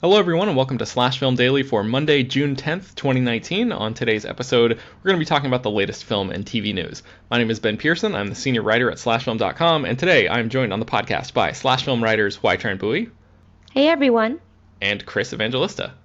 Hello, everyone, and welcome to Slash Film Daily for Monday, June 10th, 2019. On today's episode, we're going to be talking about the latest film and TV news. My name is Ben Pearson. I'm the senior writer at SlashFilm.com, and today I'm joined on the podcast by Slash Film writers Hoai-Tran Hey, everyone. and Chris Evangelista.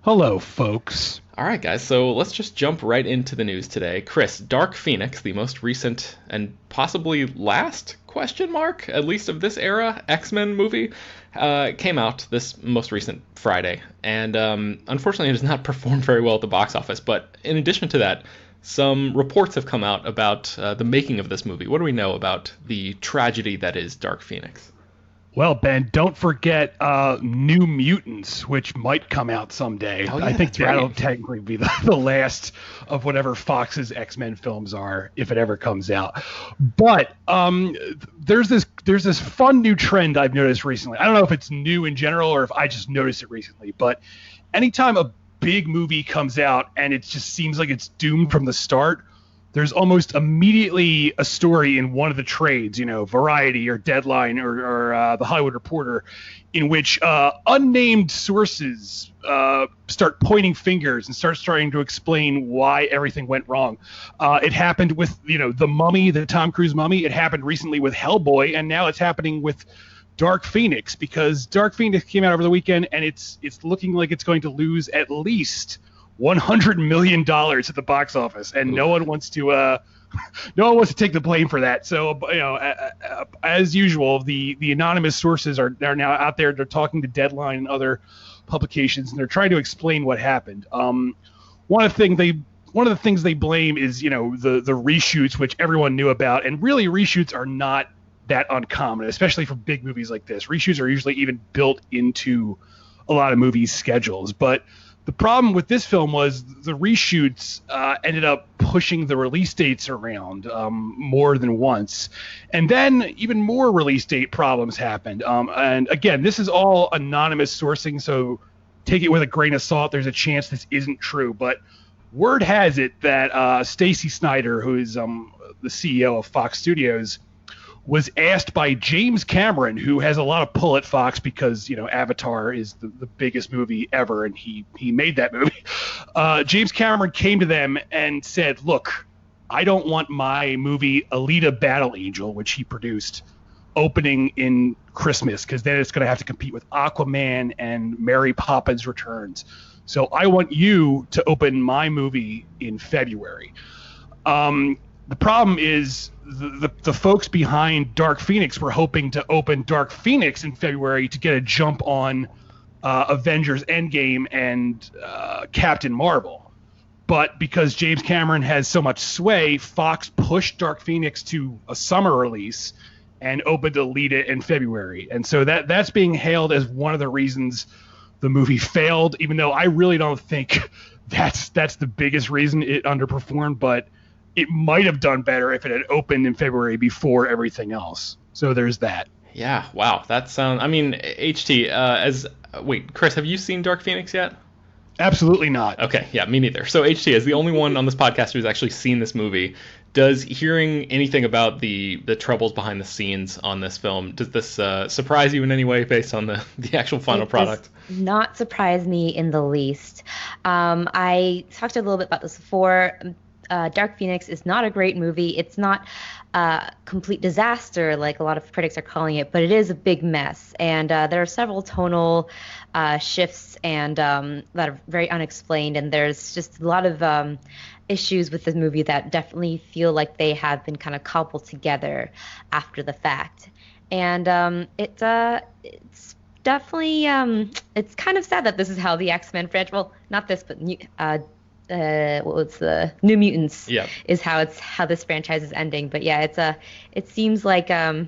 Hello, folks. All right, guys, so let's just jump right into the news today. Chris, Dark Phoenix, the most recent and possibly last, at least of this era, X-Men movie, came out this most recent Friday. And unfortunately, it has not performed very well at the box office. But in addition to that, some reports have come out about the making of this movie. What do we know about the tragedy that is Dark Phoenix? Well, Ben, don't forget New Mutants, which might come out someday. Oh, yeah, I think that'll right. technically be the last of whatever Fox's X-Men films are, if it ever comes out. But there's this fun new trend I've noticed recently. I don't know if it's new in general or if I just noticed it recently, but anytime a big movie comes out and it just seems like it's doomed from the start, there's almost immediately a story in one of the trades, Variety or Deadline or The Hollywood Reporter, in which unnamed sources start pointing fingers and start starting to explain why everything went wrong. It happened with, The Mummy, the Tom Cruise Mummy. It happened recently with Hellboy, and now it's happening with Dark Phoenix, because Dark Phoenix came out over the weekend, and it's looking like it's going to lose at least $100 million at the box office, and no one wants to take the blame for that. So, as usual, the anonymous sources are now out there. They're talking to Deadline and other publications, and they're trying to explain what happened. One of the things they blame is, the reshoots, which everyone knew about, and really reshoots are not that uncommon, especially for big movies like this. Reshoots are usually even built into a lot of movies' schedules, but the problem with this film was the reshoots ended up pushing the release dates around more than once. And then even more release date problems happened. And again, this is all anonymous sourcing, so take it with a grain of salt. There's a chance this isn't true. But word has it that Stacey Snider, who is the CEO of Fox Studios, was asked by James Cameron, who has a lot of pull at Fox because, Avatar is the biggest movie ever, and he made that movie. James Cameron came to them and said, look, I don't want my movie Alita Battle Angel, which he produced, opening in Christmas, because then it's going to have to compete with Aquaman and Mary Poppins Returns. So I want you to open my movie in February. The problem is the folks behind Dark Phoenix were hoping to open Dark Phoenix in February to get a jump on Avengers Endgame and Captain Marvel. But because James Cameron has so much sway, Fox pushed Dark Phoenix to a summer release and opened Alita in February. And so that's being hailed as one of the reasons the movie failed, even though I really don't think that's the biggest reason it underperformed, but it might have done better if it had opened in February before everything else. So there's that. Yeah, wow, that sounds... wait, Chris, have you seen Dark Phoenix yet? Absolutely not. Okay, yeah, me neither. So HT, as the only one on this podcast who's actually seen this movie, does hearing anything about the troubles behind the scenes on this film, does this surprise you in any way based on the actual final product? Does not surprise me in the least. I talked a little bit about this before. Dark Phoenix is not a great movie. It's not a complete disaster like a lot of critics are calling it, but it is a big mess. And there are several tonal shifts and that are very unexplained. And there's just a lot of issues with this movie that definitely feel like they have been kind of cobbled together after the fact. And it's definitely it's kind of sad that this is how the X-Men franchise, well, not this, but the New Mutants is how this franchise is ending. But yeah, it seems like none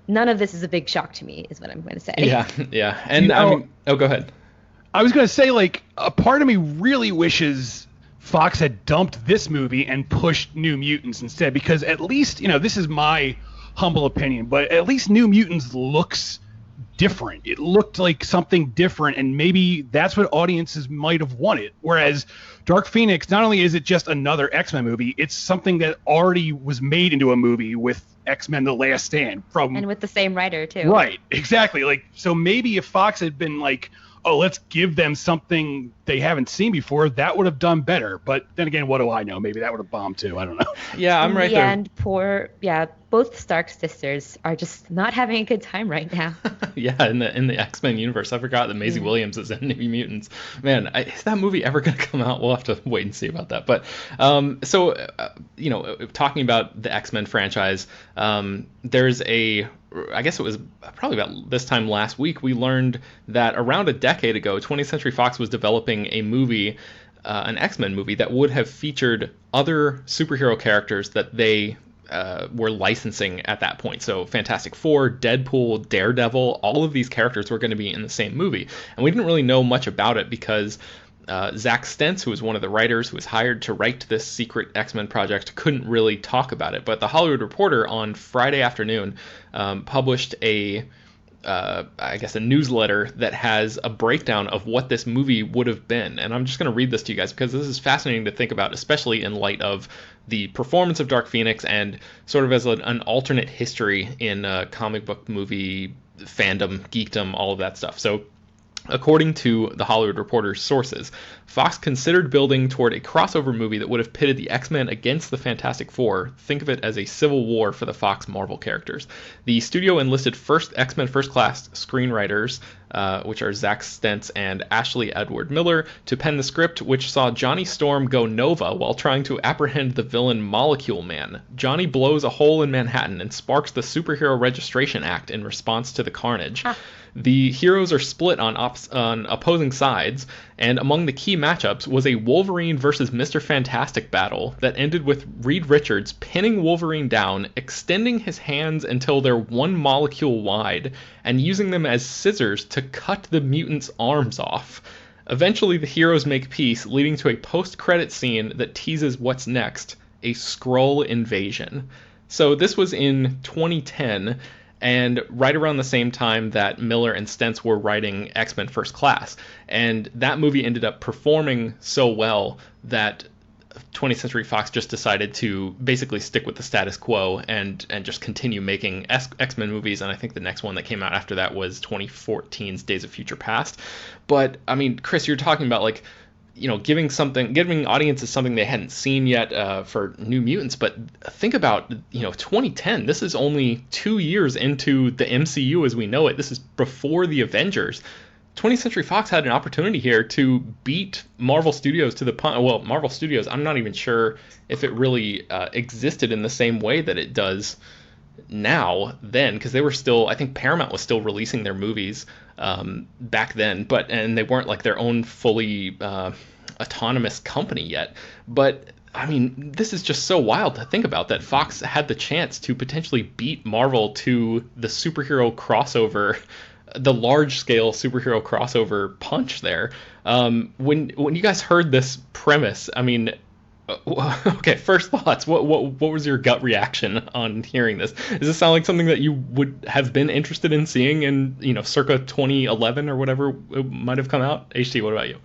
of this is a big shock to me, is what I'm going to say. Yeah. And go ahead. I was going to say, a part of me really wishes Fox had dumped this movie and pushed New Mutants instead, because at least, this is my humble opinion, but at least New Mutants looks different. It looked like something different, and maybe that's what audiences might have wanted. Whereas Dark Phoenix, not only is it just another X-Men movie, it's something that already was made into a movie with X-Men: The Last Stand and with the same writer too. Right, exactly. So maybe if Fox had been oh, let's give them something they haven't seen before, that would have done better. But then again, what do I know? Maybe that would have bombed too. I don't know. Yeah, I'm right there. And both Stark sisters are just not having a good time right now. Yeah, in the X-Men universe, I forgot that Maisie Williams is in New Mutants. Man, is that movie ever going to come out? We'll have to wait and see about that. But talking about the X-Men franchise, there's I guess it was probably about this time last week, we learned that around a decade ago, 20th Century Fox was developing a movie, an X-Men movie that would have featured other superhero characters that they were licensing at that point. So Fantastic Four, Deadpool, Daredevil, all of these characters were going to be in the same movie. And we didn't really know much about it because Zach Stentz, who was one of the writers who was hired to write this secret X-Men project, couldn't really talk about it. But The Hollywood Reporter on Friday afternoon published a newsletter that has a breakdown of what this movie would have been. And I'm just going to read this to you guys because this is fascinating to think about, especially in light of the performance of Dark Phoenix and sort of as an alternate history in comic book movie fandom, geekdom, all of that stuff. So according to The Hollywood Reporter's sources, Fox considered building toward a crossover movie that would have pitted the X-Men against the Fantastic Four. Think of it as a civil war for the Fox Marvel characters. The studio enlisted X-Men First Class screenwriters, which are Zach Stentz and Ashley Edward Miller, to pen the script, which saw Johnny Storm go nova while trying to apprehend the villain Molecule Man. Johnny blows a hole in Manhattan and sparks the Superhero Registration Act in response to the carnage. The heroes are split on opposing sides, and among the key matchups was a Wolverine versus Mr. Fantastic battle that ended with Reed Richards pinning Wolverine down, extending his hands until they're 1 molecule wide, and using them as scissors to cut the mutant's arms off. Eventually, the heroes make peace, leading to a post-credit scene that teases what's next, a Skrull invasion. So this was in 2010, and right around the same time that Miller and Stentz were writing X-Men First Class. And that movie ended up performing so well that 20th Century Fox just decided to basically stick with the status quo and just continue making X-Men movies. And I think the next one that came out after that was 2014's Days of Future Past. But, I mean, Chris, you're talking about, giving audiences something they hadn't seen yet for New Mutants. But think about, 2010. This is only 2 years into the MCU as we know it. This is before the Avengers. 20th Century Fox had an opportunity here to beat Marvel Studios to the punch. Well, Marvel Studios, I'm not even sure if it really existed in the same way that it does now then, because they were still, I think Paramount was still releasing their movies back then, and they weren't like their own fully autonomous company yet. But I mean, this is just so wild to think about, that Fox had the chance to potentially beat Marvel to the superhero crossover, the large-scale superhero crossover punch there. When you guys heard this premise, I mean, okay, first thoughts. What was your gut reaction on hearing this? Does this sound like something that you would have been interested in seeing in, circa 2011 or whatever it might have come out? HT, what about you?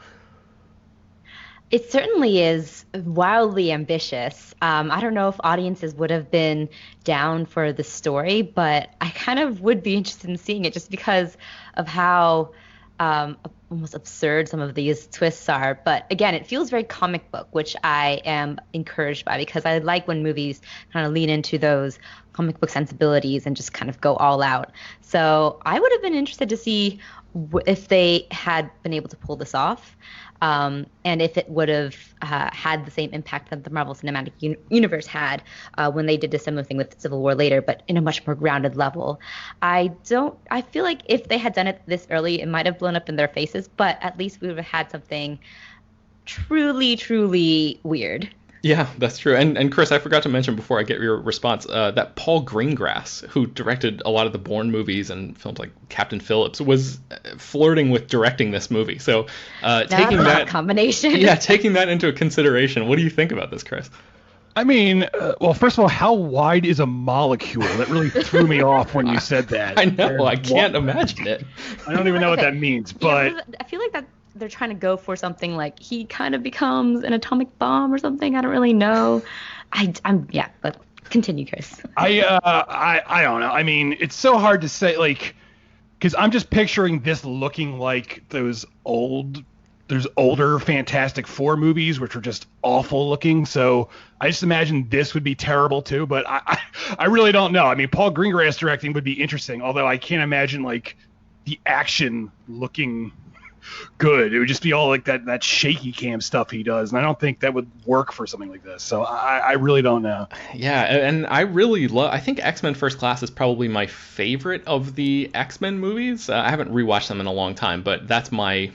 It certainly is wildly ambitious. I don't know if audiences would have been down for the story, but I kind of would be interested in seeing it just because of how almost absurd some of these twists are. But again, it feels very comic book, which I am encouraged by, because I like when movies kind of lean into those comic book sensibilities and just kind of go all out. So I would have been interested to see if they had been able to pull this off. And if it would have had the same impact that the Marvel Cinematic Universe had when they did a similar thing with Civil War later, but in a much more grounded level. I feel like if they had done it this early, it might have blown up in their faces, but at least we would have had something truly, truly weird. Yeah, that's true. And Chris, I forgot to mention before I get your response that Paul Greengrass, who directed a lot of the Bourne movies and films like Captain Phillips, was flirting with directing this movie. So taking that combination, taking that into consideration, what do you think about this, Chris? I mean, well, first of all, how wide is a molecule? That really threw me off when you said that. I know, I can't imagine it. I don't even know what that means, but I feel like that they're trying to go for something like he kind of becomes an atomic bomb or something. I don't really know. But continue, Chris. I don't know. I mean, it's so hard to say. Like, because I'm just picturing this looking like there's older Fantastic Four movies, which are just awful looking. So I just imagine this would be terrible too, but I really don't know. I mean, Paul Greengrass directing would be interesting, although I can't imagine like the action looking good. It would just be all like that shaky cam stuff he does, and I don't think that would work for something like this. So I really don't know. Yeah, and I really love. I think X-Men First Class is probably my favorite of the X-Men movies. I haven't rewatched them in a long time, but that's my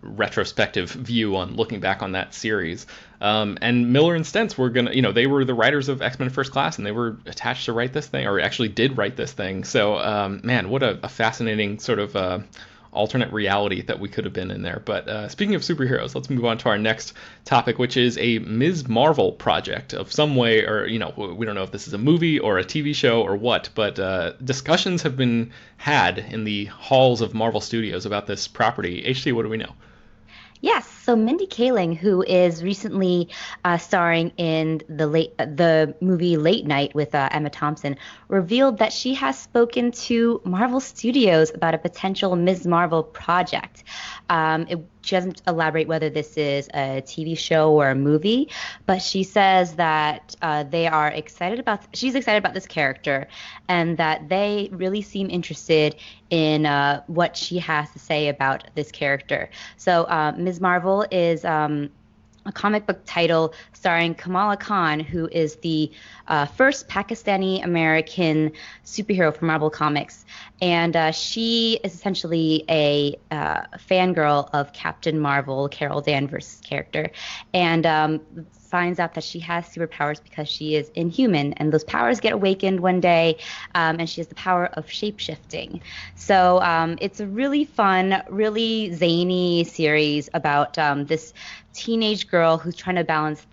retrospective view on looking back on that series. And Miller and Stentz were gonna, they were the writers of X-Men First Class, and they were attached to write this thing, or actually did write this thing. So, man, what a fascinating sort of alternate reality that we could have been in there. But speaking of superheroes, let's move on to our next topic, which is a Ms. Marvel project of some way, or we don't know if this is a movie or a TV show or what, but discussions have been had in the halls of Marvel Studios about this property. HT, what do we know? Yes, so Mindy Kaling, who is recently starring in the movie Late Night with Emma Thompson, revealed that she has spoken to Marvel Studios about a potential Ms. Marvel project. She doesn't elaborate whether this is a TV show or a movie, but she says that she's excited about this character, and that they really seem interested in what she has to say about this character. So Ms. Marvel is a comic book title starring Kamala Khan, who is the first Pakistani-American superhero for Marvel Comics. And she is essentially a fangirl of Captain Marvel, Carol Danvers' character, and finds out that she has superpowers because she is inhuman, and those powers get awakened one day, and she has the power of shape-shifting. So it's a really fun, really zany series about this teenage girl who's trying to balance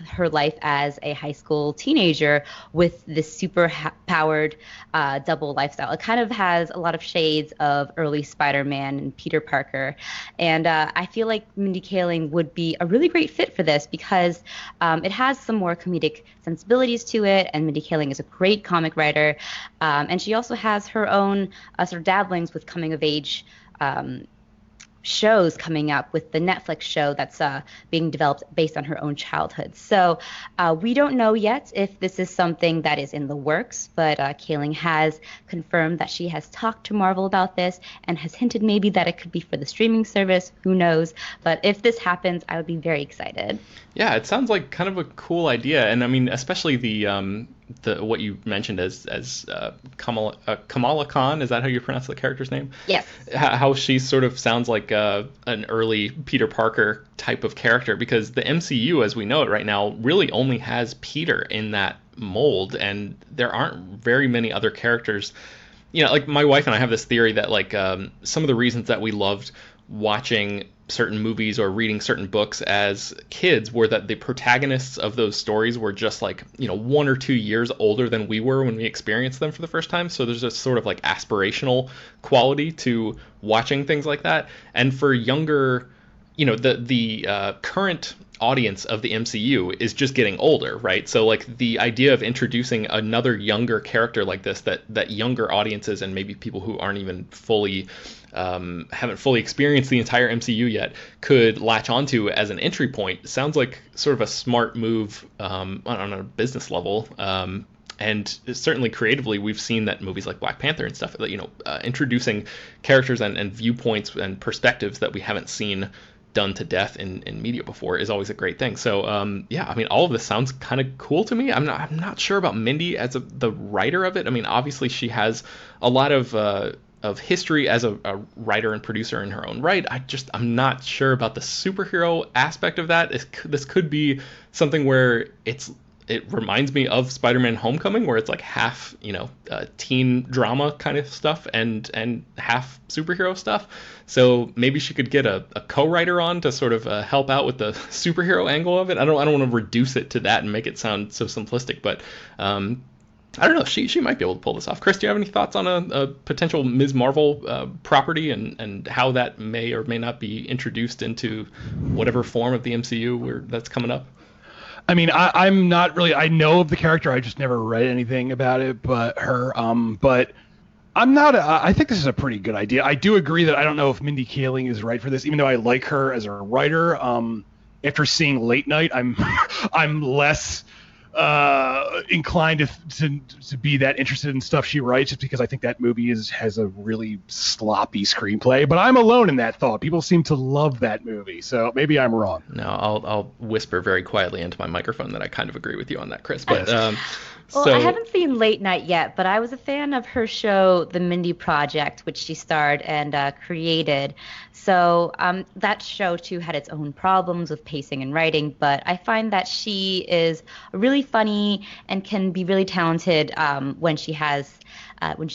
her life as a high school teenager with this super powered double lifestyle. It kind of has a lot of shades of early Spider-Man and Peter Parker. And I feel like Mindy Kaling would be a really great fit for this because it has some more comedic sensibilities to it. And Mindy Kaling is a great comic writer. And she also has her own sort of dabblings with coming of age shows coming up with the Netflix show that's being developed based on her own childhood. So we don't know yet if this is something that is in the works, but Kaling has confirmed that she has talked to Marvel about this and has hinted maybe that it could be for the streaming service. Who knows? But if this happens, I would be very excited. Yeah, it sounds like kind of a cool idea, and I mean, especially the what you mentioned as Kamala Khan, is that how you pronounce the character's name? Yes. How she sort of sounds like an early Peter Parker type of character, because the MCU, as we know it right now, really only has Peter in that mold, and there aren't very many other characters. Like my wife and I have this theory that like some of the reasons that we loved watching certain movies or reading certain books as kids were that the protagonists of those stories were just like 1 or 2 years older than we were when we experienced them for the first time. So there's a sort of like aspirational quality to watching things like that. And for younger, the current audience of the MCU is just getting older, right? So like the idea of introducing another younger character like this that younger audiences and maybe people who aren't even haven't fully experienced the entire MCU yet could latch onto as an entry point sounds like sort of a smart move on a business level. And certainly creatively, we've seen that movies like Black Panther and stuff, introducing characters and viewpoints and perspectives that we haven't seen done to death in media before is always a great thing. So yeah, I mean, all of this sounds kind of cool to me. I'm not sure about Mindy as the writer of it. I mean, obviously she has a lot of history as a writer and producer in her own right. I'm not sure about the superhero aspect of that. This could be something where it reminds me of Spider-Man Homecoming, where it's like half, teen drama kind of stuff and half superhero stuff. So maybe she could get a co-writer on to sort of help out with the superhero angle of it. I don't want to reduce it to that and make it sound so simplistic, but I don't know. She might be able to pull this off. Chris, do you have any thoughts on a potential Ms. Marvel property and how that may or may not be introduced into whatever form of the MCU that's coming up? I mean, I'm not really. I know of the character. I just never read anything about it. But I'm not. I think this is a pretty good idea. I do agree that I don't know if Mindy Kaling is right for this, even though I like her as a writer. After seeing Late Night, I'm I'm less inclined to be that interested in stuff she writes, just because I think that movie has a really sloppy screenplay. But I'm alone in that thought. People seem to love that movie, so maybe I'm wrong. No, I'll whisper very quietly into my microphone that I kind of agree with you on that, Chris. But Well, I haven't seen Late Night yet, but I was a fan of her show, The Mindy Project, which she starred and created. So that show, too, had its own problems with pacing and writing, but I find that she is really funny and can be really talented when she's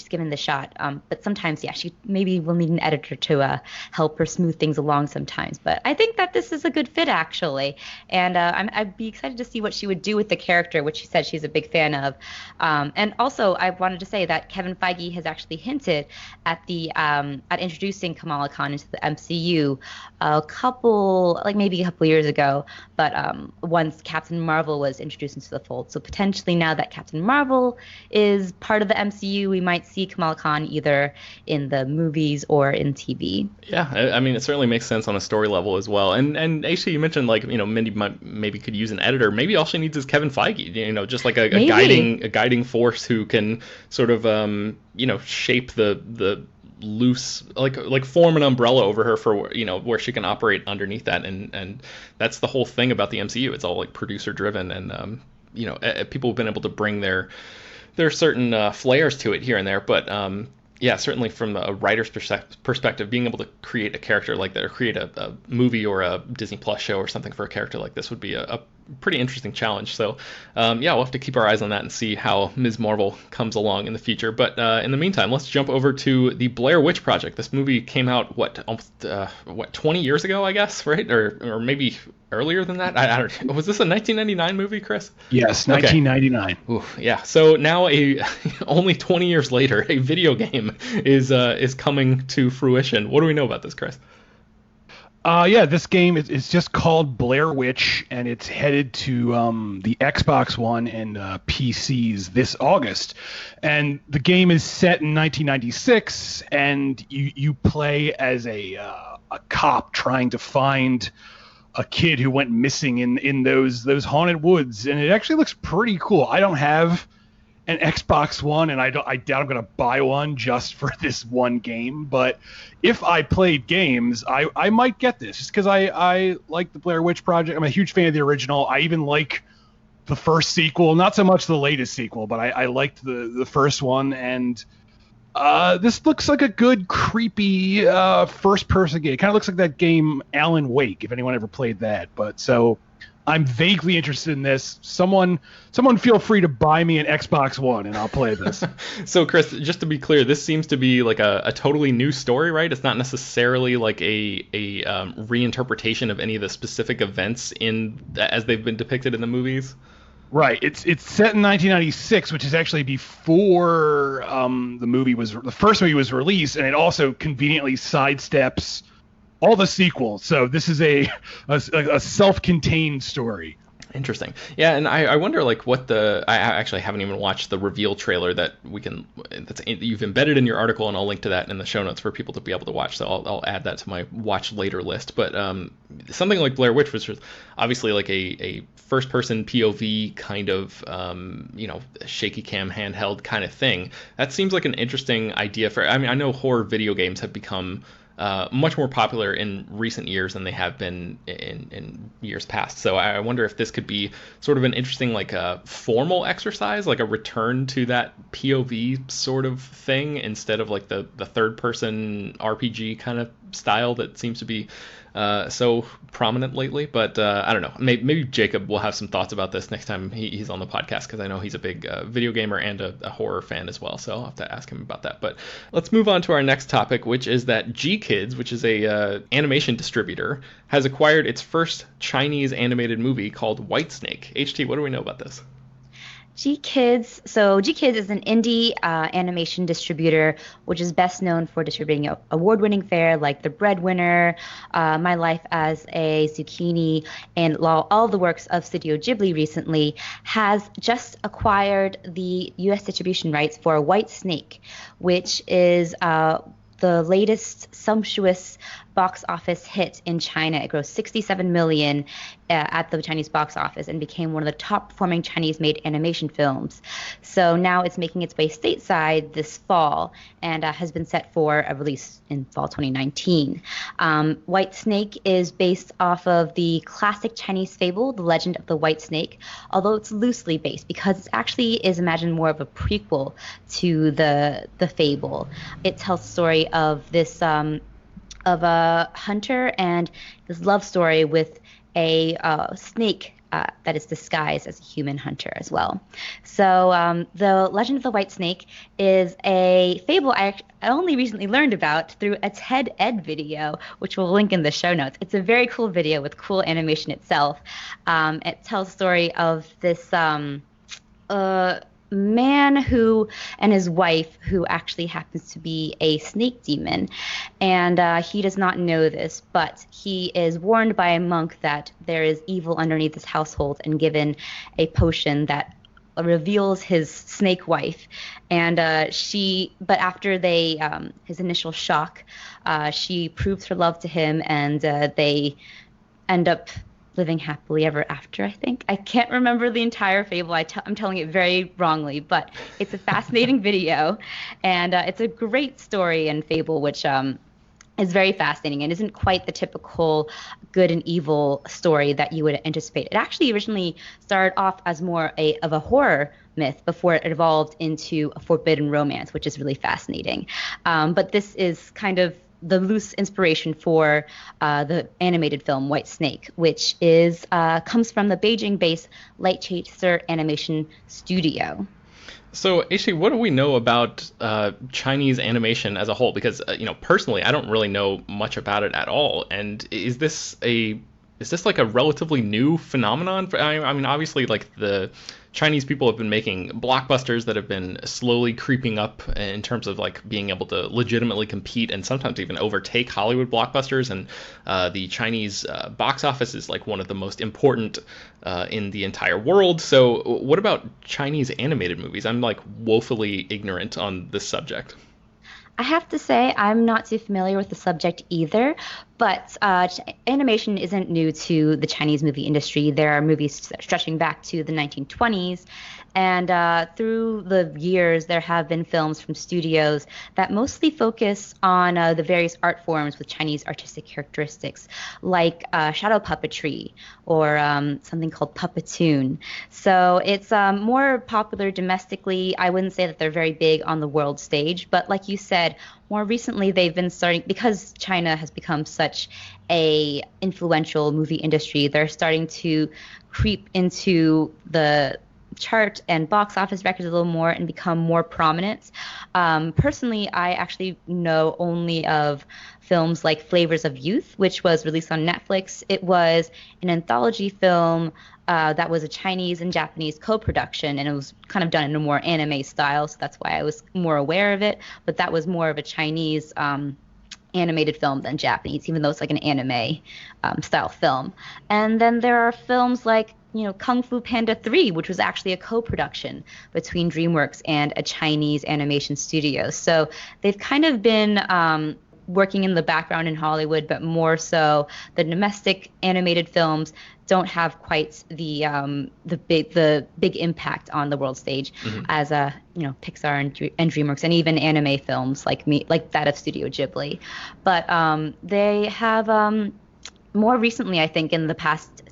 given the shot. But sometimes, yeah, she maybe will need an editor to help her smooth things along sometimes. But I think that this is a good fit, actually. And I'd be excited to see what she would do with the character, which she said she's a big fan of. And also, I wanted to say that Kevin Feige has actually hinted at at introducing Kamala Khan into the MCU maybe a couple years ago. But once Captain Marvel was introduced into the fold. So potentially now that Captain Marvel is part of the MCU, we might see Kamala Khan either in the movies or in TV. Yeah, I mean, it certainly makes sense on a story level as well. And actually, you mentioned Mindy maybe could use an editor. Maybe all she needs is Kevin Feige. Just like a guiding force who can sort of shape the loose, like form an umbrella over her for where she can operate underneath that. And that's the whole thing about the MCU. It's all like producer driven, and people have been able to bring their certain flares to it here and there, but yeah, certainly from a writer's perspective, being able to create a character like that, or create a movie or a Disney Plus show or something for a character like this would be a pretty interesting challenge. So yeah, we'll have to keep our eyes on that and see how Ms. Marvel comes along in the future. But in the meantime, let's jump over to the Blair Witch Project. This movie came out almost 20 years ago, I guess, right? Or maybe earlier than that. I don't know. Was this a 1999 movie, Chris? Yes, 1999. Okay. Oof, yeah. So now only 20 years later, a video game is coming to fruition. What do we know about this, Chris? Yeah, this game is just called Blair Witch, and it's headed to the Xbox One and PCs this August. And the game is set in 1996, and you play as a cop trying to find a kid who went missing in those haunted woods, and it actually looks pretty cool. I don't have an Xbox One, and I doubt I'm going to buy one just for this one game. But if I played games, I might get this, just because I like the Blair Witch Project. I'm a huge fan of the original. I even like the first sequel, not so much the latest sequel, but I liked the first one. And this looks like a good, creepy first-person game. It kind of looks like that game Alan Wake, if anyone ever played that. But so I'm vaguely interested in this. Someone feel free to buy me an Xbox One, and I'll play this. So, Chris, just to be clear, this seems to be like a totally new story, right? It's not necessarily like a reinterpretation of any of the specific events as they've been depicted in the movies. Right. It's set in 1996, which is actually before the first movie was released, and it also conveniently sidesteps all the sequels. So this is a self-contained story. Interesting. Yeah, and I wonder like I actually haven't even watched the reveal trailer that you've embedded in your article, and I'll link to that in the show notes for people to be able to watch. So I'll add that to my watch later list. But something like Blair Witch, which was obviously like a first-person POV kind of shaky cam handheld kind of thing, that seems like an interesting idea for. I mean, I know horror video games have become much more popular in recent years than they have been in years past. So I wonder if this could be sort of an interesting, like a formal exercise, like a return to that POV sort of thing, instead of like the third person RPG kind of style that seems to be so prominent lately. But I don't know. Maybe Jacob will have some thoughts about this next time he's on the podcast, because I know he's a big video gamer and a horror fan as well. So I'll have to ask him about that. But let's move on to our next topic, which is that GKIDS, which is a animation distributor, has acquired its first Chinese animated movie called Whitesnake. HT, what do we know about this? GKIDS. So GKIDS is an indie animation distributor, which is best known for distributing award-winning fare like The Breadwinner, My Life as a Zucchini, and all the works of Studio Ghibli recently, has just acquired the U.S. distribution rights for White Snake, which is the latest sumptuous box office hit in China. It grossed 67 million at the Chinese box office and became one of the top performing Chinese-made animation films. So now it's making its way stateside this fall and has been set for a release in fall 2019. White Snake is based off of the classic Chinese fable, The Legend of the White Snake, although it's loosely based because it actually is imagined more of a prequel to the fable. It tells the story of this of a hunter and this love story with a snake that is disguised as a human hunter as well. So The Legend of the White Snake is a fable I only recently learned about through a TED Ed video, which we'll link in the show notes. It's a very cool video with cool animation itself. It tells the story of this man who and his wife who actually happens to be a snake demon, and he does not know this, but he is warned by a monk that there is evil underneath his household and given a potion that reveals his snake wife. And but after his initial shock, she proves her love to him, and they end up living happily ever after, I think. I can't remember the entire fable. I'm telling it very wrongly, but it's a fascinating video, and it's a great story and fable, which is very fascinating and isn't quite the typical good and evil story that you would anticipate. It actually originally started off as more of a horror myth before it evolved into a forbidden romance, which is really fascinating. But this is kind of the loose inspiration for the animated film White Snake, which comes from the Beijing-based Light Chaser Animation Studio. So, Aishi, what do we know about Chinese animation as a whole? Because, personally, I don't really know much about it at all. And is this like a relatively new phenomenon? I mean, obviously, like the Chinese people have been making blockbusters that have been slowly creeping up in terms of like being able to legitimately compete and sometimes even overtake Hollywood blockbusters. And the Chinese box office is like one of the most important in the entire world. So what about Chinese animated movies? I'm like woefully ignorant on this subject. I have to say I'm not too familiar with the subject either, but animation isn't new to the Chinese movie industry. There are movies stretching back to the 1920s, and through the years there have been films from studios that mostly focus on the various art forms with Chinese artistic characteristics, like shadow puppetry or something called puppetoon. So it's more popular domestically. I wouldn't say that they're very big on the world stage, but like you said, more recently they've been starting, because China has become such a influential movie industry, they're starting to creep into the chart and box office records a little more and become more prominent. Personally, I actually know only of films like Flavors of Youth, which was released on Netflix. It was an anthology film that was a Chinese and Japanese co-production, and it was kind of done in a more anime style, so that's why I was more aware of it. But that was more of a Chinese animated film than Japanese, even though it's like an anime style film. And then there are films like Kung Fu Panda 3, which was actually a co-production between DreamWorks and a Chinese animation studio. So they've kind of been working in the background in Hollywood, but more so the domestic animated films don't have quite the big impact on the world stage as Pixar and DreamWorks, and even anime films like that of Studio Ghibli. But they have more recently, I think, in the past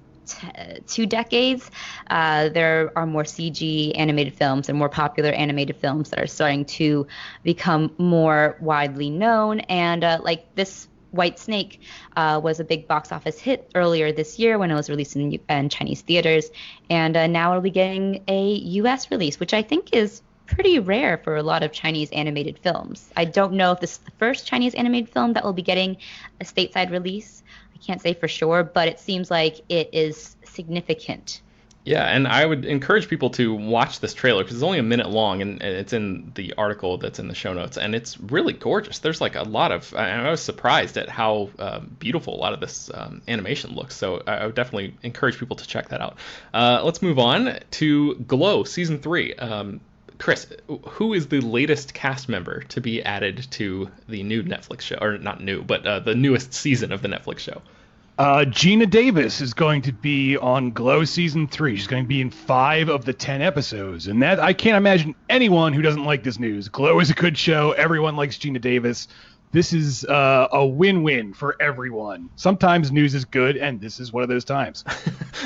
2 decades, there are more CG animated films and more popular animated films that are starting to become more widely known. And like this White Snake was a big box office hit earlier this year when it was released in Chinese theaters. And now it'll be getting a U.S. release, which I think is pretty rare for a lot of Chinese animated films. I don't know if this is the first Chinese animated film that will be getting a stateside release. I can't say for sure, but it seems like it is significant. Yeah, and I would encourage people to watch this trailer because it's only a minute long, and it's in the article that's in the show notes, and it's really gorgeous. There's like a lot of, I was surprised at how beautiful a lot of this animation looks, so I would definitely encourage people to check that out. Let's move on to Glow Season 3. Chris, who is the latest cast member to be added to the new Netflix show, or not new, but the newest season of the Netflix show? Gina Davis is going to be on Glow Season 3. She's going to be in 5 of the 10 episodes. And that I can't imagine anyone who doesn't like this news. Glow is a good show. Everyone likes Gina Davis. This is a win-win for everyone. Sometimes news is good, and this is one of those times.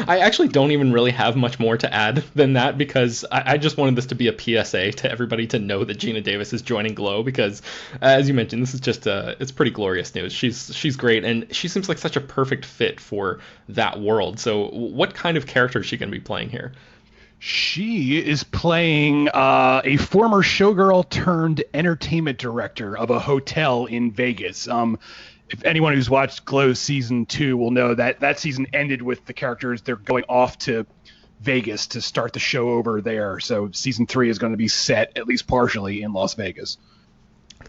I actually don't even really have much more to add than that, because I just wanted this to be a PSA to everybody to know that Gina Davis is joining Glow, because as you mentioned, this is just it's pretty glorious news. She's great, and she seems like such a perfect fit for that world. So what kind of character is she going to be playing here? She is playing a former showgirl turned entertainment director of a hotel in Vegas. If anyone who's watched Glow Season 2 will know that season ended with the characters, they're going off to Vegas to start the show over there. So Season 3 is going to be set, at least partially, in Las Vegas.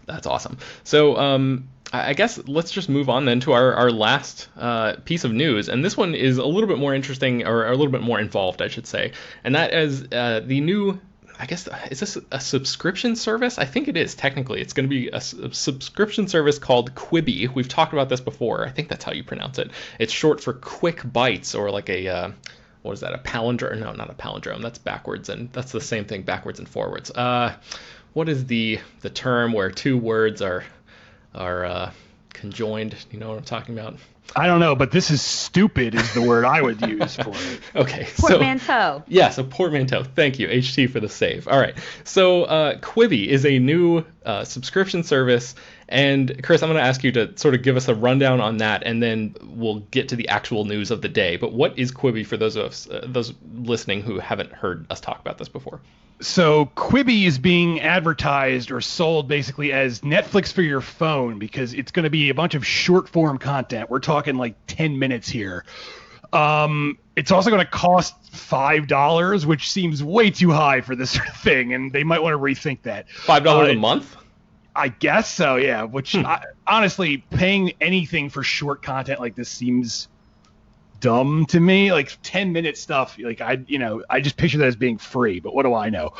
That's awesome. So I guess let's just move on then to our last piece of news. And this one is a little bit more interesting, or a little bit more involved, I should say. And that is the new, I guess, is this a subscription service? I think it is, technically. It's going to be a subscription service called Quibi. We've talked about this before. I think that's how you pronounce it. It's short for Quick Bites, or like a, what is that, a palindrome? No, not a palindrome. That's backwards, and that's the same thing backwards and forwards. What is the term where two words are conjoined? You know what I'm talking about? I don't know, but this is stupid is the word I would use for it. Okay. Portmanteau. So portmanteau. Thank you, HT, for the save. All right. So Quibi is a new subscription service. And Chris, I'm going to ask you to sort of give us a rundown on that, and then we'll get to the actual news of the day. But what is Quibi for those of us, those listening who haven't heard us talk about this before? So Quibi is being advertised or sold basically as Netflix for your phone, because it's going to be a bunch of short form content. We're talking like 10 minutes here. It's also going to cost $5, which seems way too high for this sort of thing, and they might want to rethink that. $5 a month? I guess so, yeah. Which honestly, paying anything for short content like this seems dumb to me. Like 10-minute stuff, like I just picture that as being free, but what do I know?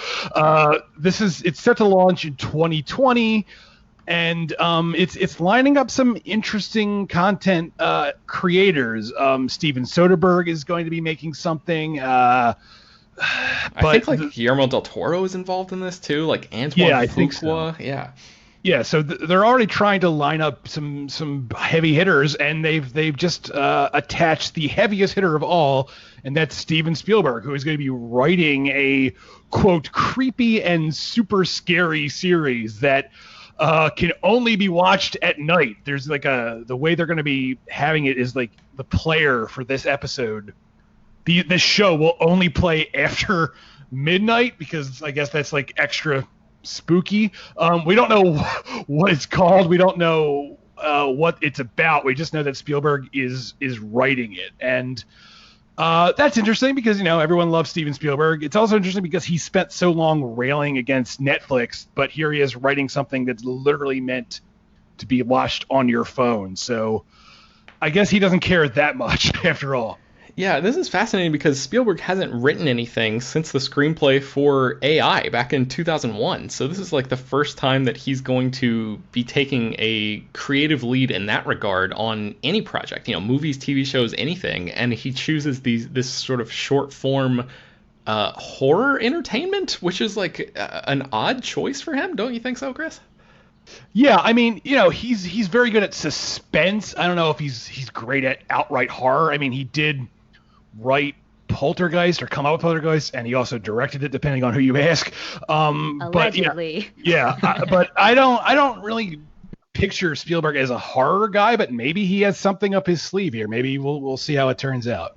It's set to launch in 2020, and it's lining up some interesting content creators. Steven Soderbergh is going to be making something. I think like Guillermo del Toro is involved in this too, like Antoine Fuqua. Think so. Yeah, so they're already trying to line up some heavy hitters, and they've just attached the heaviest hitter of all, and that's Steven Spielberg, who is going to be writing a, quote, creepy and super scary series that can only be watched at night. There's like the way they're going to be having it is like the player for this episode. This show will only play after midnight, because I guess that's like extra spooky. We don't know what it's called. We don't know what it's about. We just know that Spielberg is writing it, and that's interesting because everyone loves Steven Spielberg. It's also interesting because he spent so long railing against Netflix, but here he is writing something that's literally meant to be watched on your phone. So I guess he doesn't care that much after all. Yeah, this is fascinating because Spielberg hasn't written anything since the screenplay for AI back in 2001. So this is like the first time that he's going to be taking a creative lead in that regard on any project, movies, TV shows, anything. And he chooses this sort of short form horror entertainment, which is like an odd choice for him. Don't you think so, Chris? Yeah, I mean, he's very good at suspense. I don't know if he's great at outright horror. I mean, he did write Poltergeist or come up with Poltergeist, and he also directed it, depending on who you ask. Allegedly. But I don't really picture Spielberg as a horror guy, but maybe he has something up his sleeve here. Maybe we'll see how it turns out.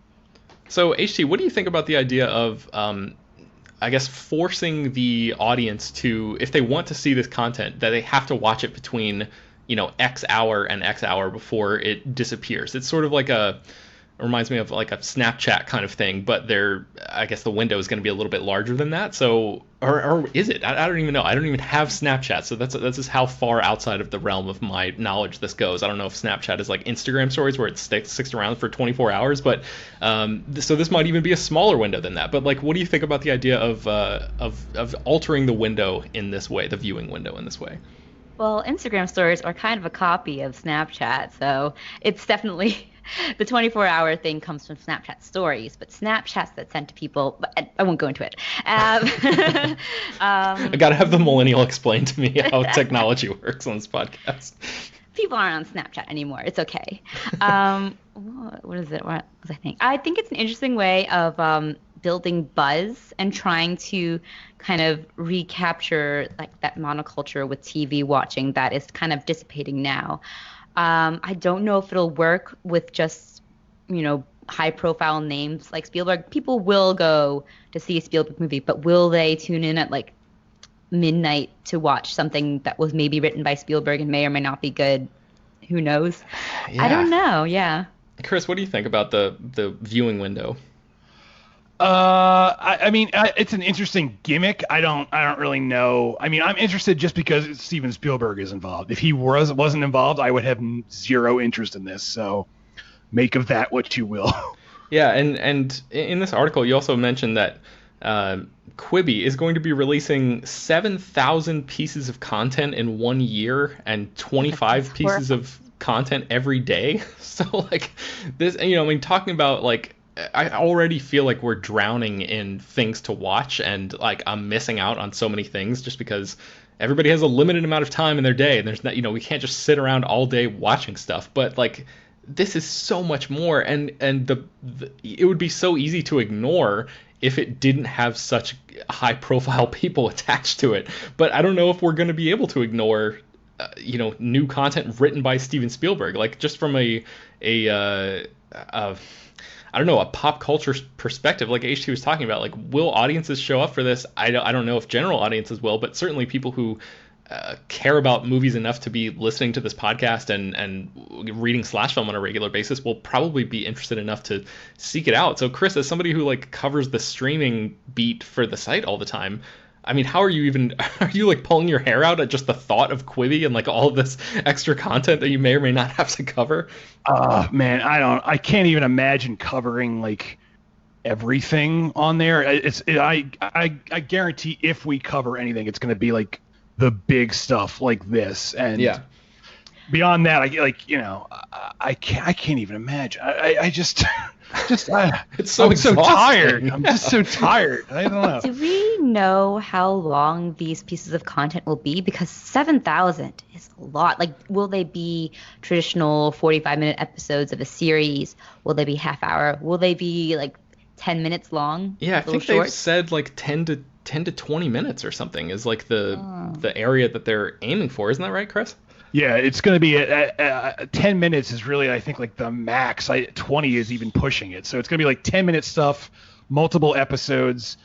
So, HT, what do you think about the idea of, I guess, forcing the audience to, if they want to see this content, that they have to watch it between, X hour and X hour before it disappears? It's sort of like reminds me of like a Snapchat kind of thing, but I guess the window is going to be a little bit larger than that. So, or is it? I don't even know. I don't even have Snapchat, so that's just how far outside of the realm of my knowledge this goes. I don't know if Snapchat is like Instagram stories where it sticks around for 24 hours, but so this might even be a smaller window than that. But like, what do you think about the idea of altering the window in this way, the viewing window in this way? Well, Instagram stories are kind of a copy of Snapchat, so it's definitely the 24-hour thing comes from Snapchat stories, but Snapchats that's sent to people, I won't go into it. I got to have the millennial explain to me how technology works on this podcast. People aren't on Snapchat anymore. It's okay. What is it? What was I think? I think it's an interesting way of building buzz and trying to kind of recapture like that monoculture with TV watching that is kind of dissipating now. I don't know if it'll work with just, high profile names like Spielberg. People will go to see a Spielberg movie, but will they tune in at like midnight to watch something that was maybe written by Spielberg and may or may not be good? Who knows? Yeah. I don't know. Yeah. Chris, what do you think about the viewing window? I mean, it's an interesting gimmick. I don't really know. I mean, I'm interested just because Steven Spielberg is involved. If he wasn't involved, I would have zero interest in this. So make of that what you will. Yeah, and in this article, you also mentioned that Quibi is going to be releasing 7,000 pieces of content in 1 year and 25 pieces of content every day. So like this, I mean, talking about like, I already feel like we're drowning in things to watch, and like I'm missing out on so many things just because everybody has a limited amount of time in their day, and there's not, we can't just sit around all day watching stuff. But like this is so much more, and it would be so easy to ignore if it didn't have such high profile people attached to it. But I don't know if we're going to be able to ignore new content written by Steven Spielberg, like just from a I don't know, a pop culture perspective, like H2 was talking about. Like, will audiences show up for this? I don't know if general audiences will, but certainly people who care about movies enough to be listening to this podcast and reading Slash Film on a regular basis will probably be interested enough to seek it out. So Chris, as somebody who like covers the streaming beat for the site all the time, I mean, how are you like pulling your hair out at just the thought of Quibi and like all of this extra content that you may or may not have to cover? Man, I can't even imagine covering like everything on there. I guarantee if we cover anything, it's going to be like the big stuff like this. And yeah. Beyond that, I can't even imagine. It's so I'm so tired. I'm just so tired. I don't know. Do we know how long these pieces of content will be? Because 7,000 is a lot. Like, will they be traditional 45-minute episodes of a series? Will they be half hour? Will they be like 10 minutes long? Yeah, I think they've said like 10 to 20 minutes or something is like the area that they're aiming for. Isn't that right, Chris? Yeah, it's going to be 10 minutes is really, I think, like the max. 20 is even pushing it. So it's going to be like 10-minute stuff, multiple episodes.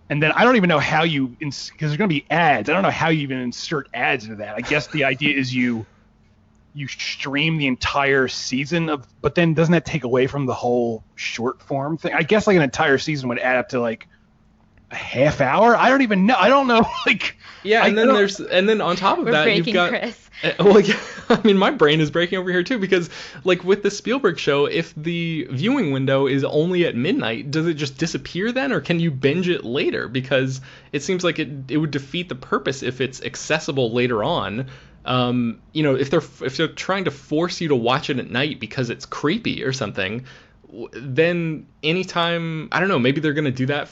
And then I don't even know how because there's going to be ads. I don't know how you even insert ads into that. I guess the idea is you stream the entire season but then doesn't that take away from the whole short form thing? I guess like an entire season would add up to like a half hour. I don't even know. I don't know. Like, yeah, and then on top of that, you've got Chris. Well, yeah, I mean, my brain is breaking over here too, because like with the Spielberg show, if the viewing window is only at midnight, does it just disappear then, or can you binge it later? Because it seems like it would defeat the purpose if it's accessible later on. If they're trying to force you to watch it at night because it's creepy or something, then anytime, I don't know, maybe they're going to do that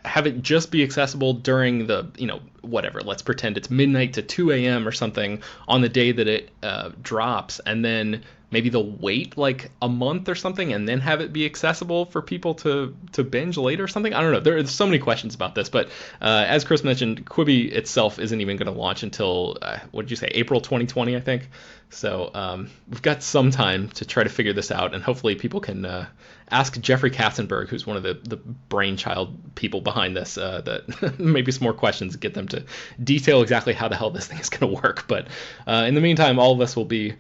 have it just be accessible during the, whatever, let's pretend it's midnight to 2 a.m. or something on the day that it drops, and then maybe they'll wait like a month or something and then have it be accessible for people to binge later or something. I don't know. There's so many questions about this, but as Chris mentioned, Quibi itself isn't even going to launch until, what did you say, April 2020, I think. So we've got some time to try to figure this out, and hopefully people can ask Jeffrey Katzenberg, who's one of the brainchild people behind this, that maybe some more questions, get them to detail exactly how the hell this thing is going to work. But in the meantime, all of us will be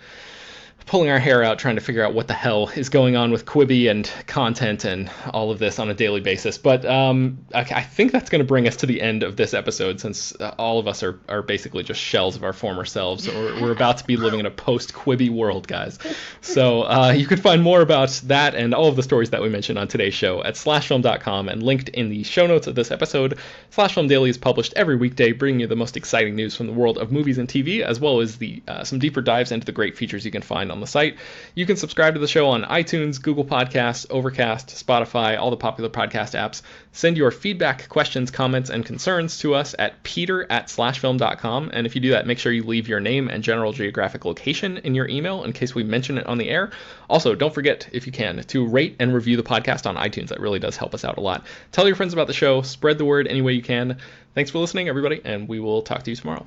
pulling our hair out trying to figure out what the hell is going on with Quibi and content and all of this on a daily basis. But I think that's going to bring us to the end of this episode, since all of us are basically just shells of our former selves. We're about to be living in a post-Quibi world, guys. So you can find more about that and all of the stories that we mentioned on today's show at slashfilm.com and linked in the show notes of this episode. Slash Film Daily is published every weekday, bringing you the most exciting news from the world of movies and TV, as well as some deeper dives into the great features you can find on the site. You can subscribe to the show on iTunes, Google Podcasts, Overcast, Spotify, all the popular podcast apps. Send your feedback, questions, comments, and concerns to us at peter@slashfilm.com. And if you do that, make sure you leave your name and general geographic location in your email in case we mention it on the air. Also, don't forget, if you can, to rate and review the podcast on iTunes. That really does help us out a lot. Tell your friends about the show. Spread the word any way you can. Thanks for listening, everybody, and we will talk to you tomorrow.